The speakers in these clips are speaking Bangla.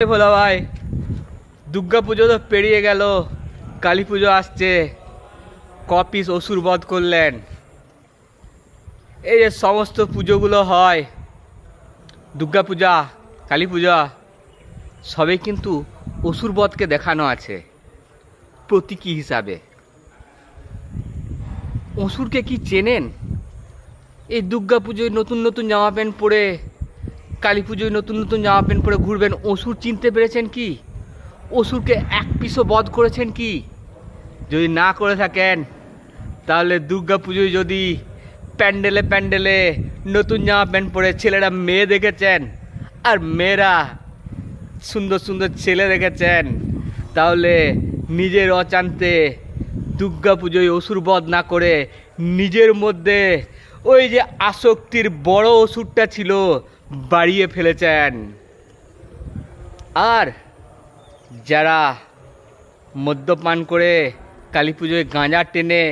ভোলা ভাই, দুর্গা পুজো তো পেরিয়ে গেল, কালী পুজো আসছে। কপিস অসুর বধ করলেন। এই যে সমস্ত পুজোগুলো হয়, দুর্গা পূজা, কালী পূজা, সবে কিন্তু অসুর বধকে দেখানো আছে প্রতীকী হিসাবে। অসুরকে কি চেনেন? এই দুর্গা পুজোয় নতুন নতুন জামা প্যান্ট পরে, কালী পুজোয় নতুন নতুন জামা প্যান্ট পরে ঘুরবেন। অসুর চিনতে পেরেছেন কি? অসুরকে এক পিসও বধ করেছেন কি? যদি না করে থাকেন, তাহলে দুর্গা পুজোয় যদি প্যান্ডেলে প্যান্ডেলে নতুন জামা প্যান্ট পরে ছেলেরা মেয়ে দেখেছেন, আর মেয়েরা সুন্দর সুন্দর ছেলে দেখেছেন, তাহলে নিজের অজান্তে দুর্গা পুজোয় অসুর বধ না করে নিজের মধ্যে ওই যে আসক্তির বড় অসুরটা ছিল বাড়িয়ে ফেলেছেন। আর যারা মদ্যপান করে কালী পুজোয় গাঁজা টেনে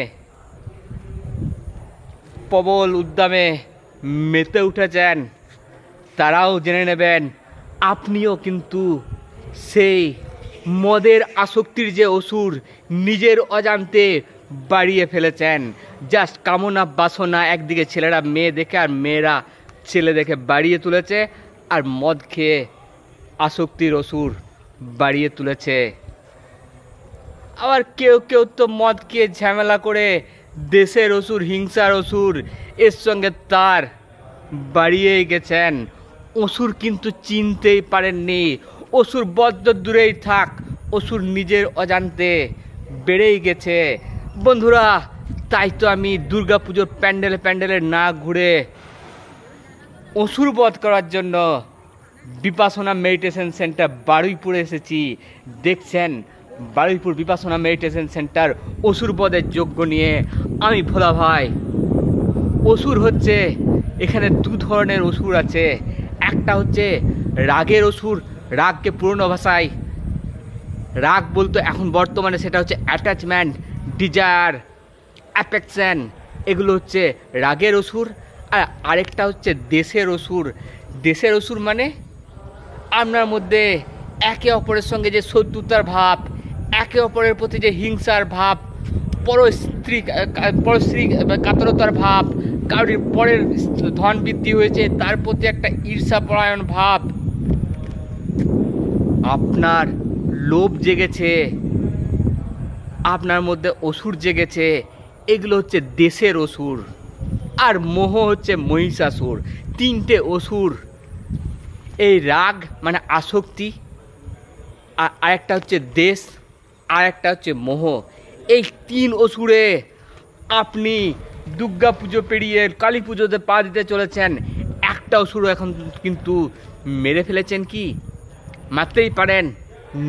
প্রবল উদ্যমে মেতে উঠেছেন, তারাও জেনে নেবেন আপনিও কিন্তু সেই মদের আসক্তির যে অসুর নিজের অজান্তে বাড়িয়ে ফেলেছেন। জাস্ট কামনা বাসনা, একদিকে ছেলেরা মেয়ে দেখে আর মেয়েরা ছেলে দেখে বাড়িয়ে তুলেছে, আর মদ খেয়ে আসক্তির অসুর বাড়িয়ে তুলেছে। আবার কেউ কেউ তো মদ খেয়ে ঝামেলা করে দেশের অসুর, হিংসার অসুর এর সঙ্গে তার বাড়িয়েই গেছেন। অসুর কিন্তু চিনতেই পারেননি। অসুর বদ্ধ দূরেই থাক, অসুর নিজের অজান্তে বেড়েই গেছে। বন্ধুরা, তাই তো আমি দুর্গা পুজোর প্যান্ডেলে প্যান্ডেলে না ঘুরে অসুর বধ করার জন্য বিপাশনা মেডিটেশন সেন্টার বারুইপুরে এসেছি। দেখছেন বারুইপুর বিপাশনা মেডিটেশন সেন্টার অসুর বধের যজ্ঞ নিয়ে আমি ভোলা ভাই। অসুর হচ্ছে, এখানে দু ধরনের অসুর আছে। একটা হচ্ছে রাগের অসুর। রাগকে পুরনো ভাষায় রাগ বলতো, এখন বর্তমানে সেটা হচ্ছে অ্যাটাচমেন্ট, ডিজায়ার, অ্যাফেকশন। এগুলো হচ্ছে রাগের অসুর। আর আরেকটা হচ্ছে দেশের অসুর। দেশের অসুর মানে আপনার মধ্যে একে অপরের সঙ্গে যে শত্রুতার ভাব, একে অপরের প্রতি যে হিংসার ভাব, পরস্ত্রী কাতরতার ভাব, কারোর পরের ধন বৃদ্ধি হয়েছে তার প্রতি একটা ঈর্ষাপরায়ণ ভাব, আপনার লোভ জেগেছে, আপনার মধ্যে অসুর জেগেছে, এগুলো হচ্ছে দেশের অসুর। আর মোহ হচ্ছে মহিষাসুর। তিনটে অসুর। এই রাগ মানে আসক্তি, আর আরেকটা হচ্ছে দেশ, আর একটা হচ্ছে মোহ। এই তিন অসুরে আপনি দুর্গা পুজো পেরিয়ে কালী পুজোতে পা দিতে চলেছেন। একটা অসুর এখন কিন্তু মেরে ফেলেছেন কি? মারতেই পারেন।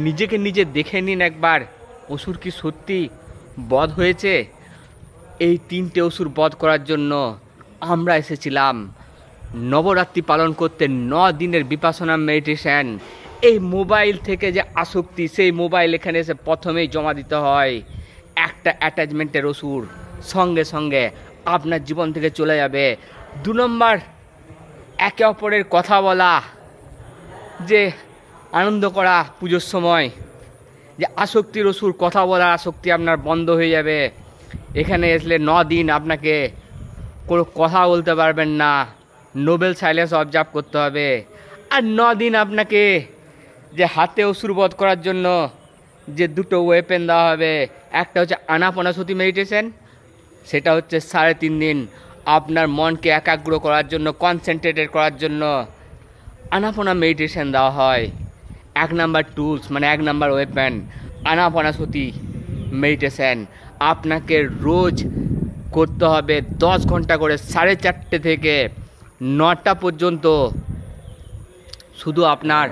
নিজেকে নিজে দেখে নিন একবার, অসুর কি সত্যি বধ হয়েছে? এই তিনটে অসুর বধ করার জন্য আমরা এসেছিলাম নবরাত্রি পালন করতে। 9 দিনের বিপাশনা মেডিটেশন। এই মোবাইল থেকে যে আসক্তি, সেই মোবাইল এখানে এসে প্রথমেই জমা দিতে হয়। একটা অ্যাটাচমেন্টের অসুর সঙ্গে সঙ্গে আপনার জীবন থেকে চলে যাবে। 2 নম্বর, একে অপরের কথা বলা, যে আনন্দ করা পুজোর সময়, যে আসক্তির অসুর, কথা বলার আসক্তি আপনার বন্ধ হয়ে যাবে। এখানে আসলে 9 দিন আপনাকে কোনো কথা বলতে পারবেন না, নোবেল সাইলেন্স অবজার্ভ করতে হবে। আর 9 দিন আপনাকে যে হাতে অসুর বধ করার জন্য যে দুটো ওয়েপেন দেওয়া হবে, একটা হচ্ছে আনাপানাসতি মেডিটেশন, সেটা হচ্ছে 3.5 দিন আপনার মনকে একাগ্র করার জন্য, কনসেন্ট্রেটেড করার জন্য আনাপানা মেডিটেশন দেওয়া হয়। 1 নাম্বার টুলস মানে 1 নাম্বার ওয়েপেন আনাপানাসতি মেডিটেশন। আপনাকে রোজ করতে হবে 10 ঘন্টা করে, 4:30 থেকে 9টা পর্যন্ত। শুধু আপনার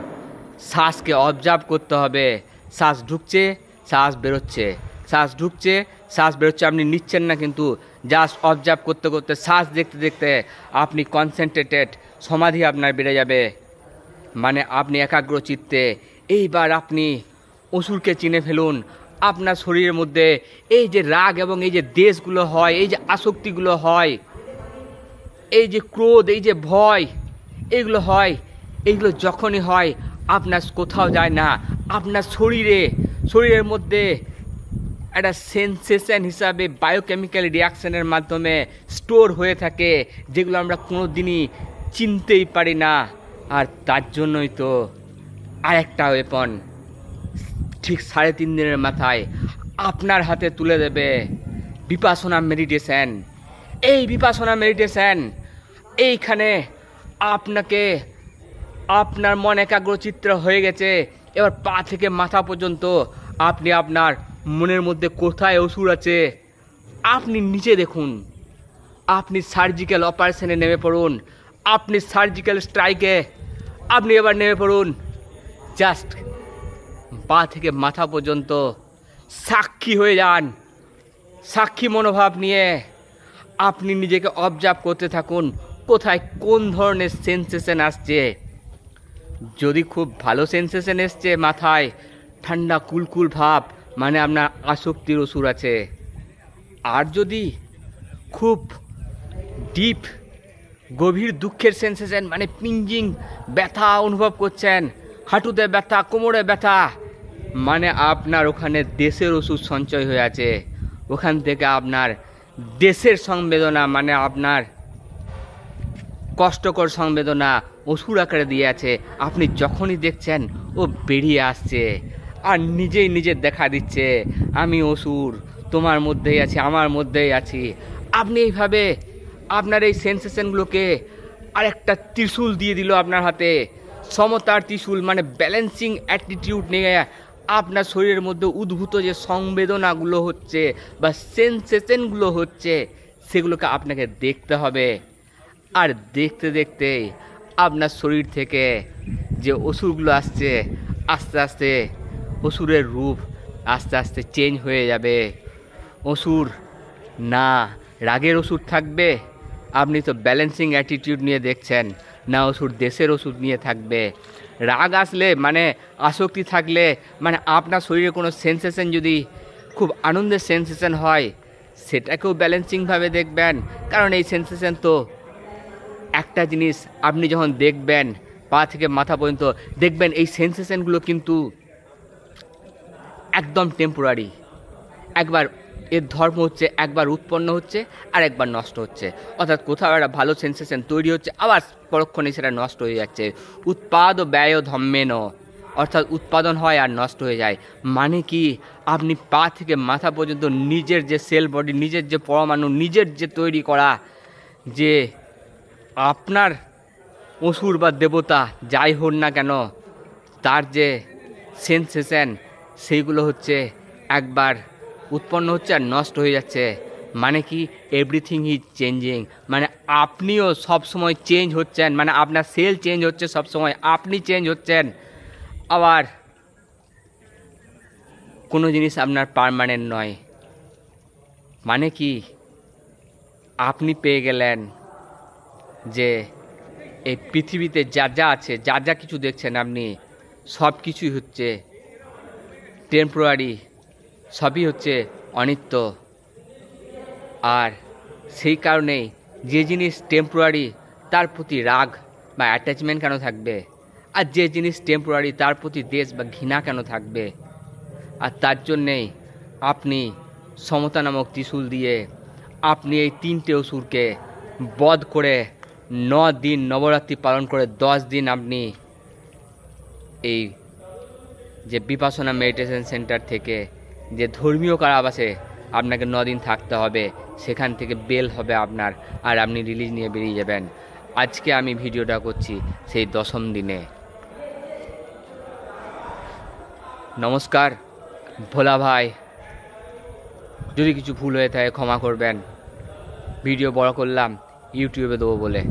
শ্বাসকে অবজার্ভ করতে হবে। শ্বাস ঢুকছে, শ্বাস বেরোচ্ছে, শ্বাস ঢুকছে, শ্বাস বেরোচ্ছে। আপনি নিচ্ছেন না, কিন্তু জাস্ট অবজার্ভ করতে করতে, শ্বাস দেখতে দেখতে আপনি কনসেন্ট্রেটেড, সমাধি আপনার বেড়ে যাবে। মানে আপনি একাগ্র চিত্তে। এইবার আপনি অসুরকে চিনে ফেলুন। আপনার শরীরের মধ্যে এই যে রাগ এবং এই যে দেশগুলো হয়, এই যে আসক্তিগুলো হয়, এই যে ক্রোধ, এই যে ভয়, এইগুলো হয়, এইগুলো যখনই হয় আপনার কোথাও যায় না, আপনার শরীরের মধ্যে একটা সেন্সেশন হিসাবে বায়োকেমিক্যাল রিয়াকশনের মাধ্যমে স্টোর হয়ে থাকে, যেগুলো আমরা কোনো দিনই চিনতেই পারি না। আর তার জন্যই তো আরেকটা ওয়েপন ঠিক 3.5 দিনের মাথায় আপনার হাতে তুলে দেবে বিপাশনা মেডিটেশন। এই বিপাশনা মেডিটেশন এইখানে আপনাকে আপনার মন একাগ্রচিত্ত হয়ে গেছে, এবার পা থেকে মাথা পর্যন্ত আপনি আপনার মনের মধ্যে কোথায় অসুর আছে আপনি নিচে দেখুন। আপনি সার্জিক্যাল অপারেশনে নেমে পড়ুন, আপনি সার্জিক্যাল স্ট্রাইকে আপনি এবার নেমে পড়ুন। জাস্ট পা থেকে মাথা পর্যন্ত সাক্ষী হয়ে যান, সাক্ষী মনোভাব নিয়ে আপনি নিজেকে অবজার্ভ করতে থাকুন কোথায় কোন ধরনের সেন্সেশন আসছে। যদি খুব ভালো সেন্সেশন এসছে, মাথায় ঠান্ডা কুলকুল ভাব, মানে আপনার আসক্তির অসুর আছে। আর যদি খুব ডিপ গভীর দুঃখের সেন্সেশন, মানে পিঞ্জিং ব্যথা অনুভব করছেন, হাঁটুতে ব্যথা, কোমরে ব্যথা, মানে আপনার ওখানে দেশের ওষুধ সঞ্চয় হয়ে আছে। ওখান থেকে আপনার দেশের সংবেদনা, মানে আপনার কষ্টকর সংবেদনা অসুর আকারে দিয়ে আছে। আপনি যখনই দেখছেন ও বেরিয়ে আসছে আর নিজের দেখা দিচ্ছে, আমি অসুর, তোমার মধ্যেই আছি, আমার মধ্যেই আছি। আপনি এইভাবে আপনার এই সেন্সেশনগুলোকে আরেকটা ত্রিশূল দিয়ে দিল আপনার হাতে, সমতার ত্রিশূল, মানে ব্যালেন্সিং অ্যাটিটিউড নিয়ে আপনার শরীরের মধ্যে উদ্ভূত যে সংবেদনাগুলো হচ্ছে বা সেন্সেশনগুলো হচ্ছে, সেগুলোকে আপনাকে দেখতে হবে। আর দেখতে দেখতে আপনার শরীর থেকে যে অসুরগুলো আসছে, আস্তে আস্তে অসুরের রূপ আস্তে আস্তে চেঞ্জ হয়ে যাবে। অসুর না রাগের ওষুধ থাকবে, আপনি তো ব্যালেন্সিং অ্যাটিটিউড নিয়ে দেখছেন, না অসুর দেশের ওষুধ নিয়ে থাকবে। রাগ আসলে, মানে আসক্তি থাকলে, মানে আপনার শরীরে কোনো সেন্সেশন যদি খুব আনন্দের সেন্সেশন হয়, সেটাকেও ব্যালেন্সিংভাবে দেখবেন। কারণ এই সেন্সেশন তো একটা জিনিস, আপনি যখন দেখবেন পা থেকে মাথা পর্যন্ত দেখবেন এই সেন্সেশনগুলো কিন্তু একদম টেম্পোরারি। একবার এর ধর্ম হচ্ছে, একবার উৎপন্ন হচ্ছে আর একবার নষ্ট হচ্ছে। অর্থাৎ কোথাও একটা ভালো সেন্সেশন তৈরি হচ্ছে, আবার পরক্ষণে সেটা নষ্ট হয়ে যাচ্ছে। উৎপাদ ও ব্যয় ধম্মেন, অর্থাৎ উৎপাদন হয় আর নষ্ট হয়ে যায়। মানে কি, আপনি পা থেকে মাথা পর্যন্ত নিজের যে সেল বডি, নিজের যে পরমাণু, নিজের যে তৈরি করা যে আপনার অসুর বা দেবতা যাই হোক না কেন, তার যে সেন্সেশন সেইগুলো হচ্ছে একবার উৎপন্ন হচ্ছে আর নষ্ট হয়ে যাচ্ছে। মানে কি, এভরিথিং ইজ চেঞ্জিং, মানে আপনিও সবসময় চেঞ্জ হচ্ছেন, মানে আপনার সেল চেঞ্জ হচ্ছে সবসময়, আপনি চেঞ্জ হচ্ছেন। আবার কোনো জিনিস আপনার পার্মানেন্ট নয়। মানে কি, আপনি পেয়ে গেলেন যে এই পৃথিবীতে যা যা আছে, যা যা কিছু দেখছেন আপনি, সব কিছুই হচ্ছে টেম্পোরারি, সবই হচ্ছে অনিত্য। আর সেই কারণেই যে জিনিস টেম্পোরারি তার প্রতি রাগ বা অ্যাটাচমেন্ট কেন থাকবে, আর যে জিনিস টেম্পোরারি তার প্রতি দেশ বা ঘৃণা কেন থাকবে। আর তার জন্যেই আপনি সমতা নামক ত্রিশূল দিয়ে আপনি এই 3টে অসুরকে বধ করে 9 দিন নবরাত্রি পালন করে 10 দিন আপনি এই যে বিপাশনা মেডিটেশন সেন্টার থেকে যে ধর্মীয় কারাবাসে আপনাকে 9 দিন থাকতে হবে, সেখান থেকে বেল হবে আপনার, আর আপনি রিলিজ নিয়ে বেরিয়ে যাবেন। আজকে আমি ভিডিওটা করছি সেই 10ম দিনে। নমস্কার ভোলা ভাই, যদি কিছু ভুল হয়ে থাকে ক্ষমা করবেন। ভিডিও বড় করলাম, ইউটিউবে দেবো বলে।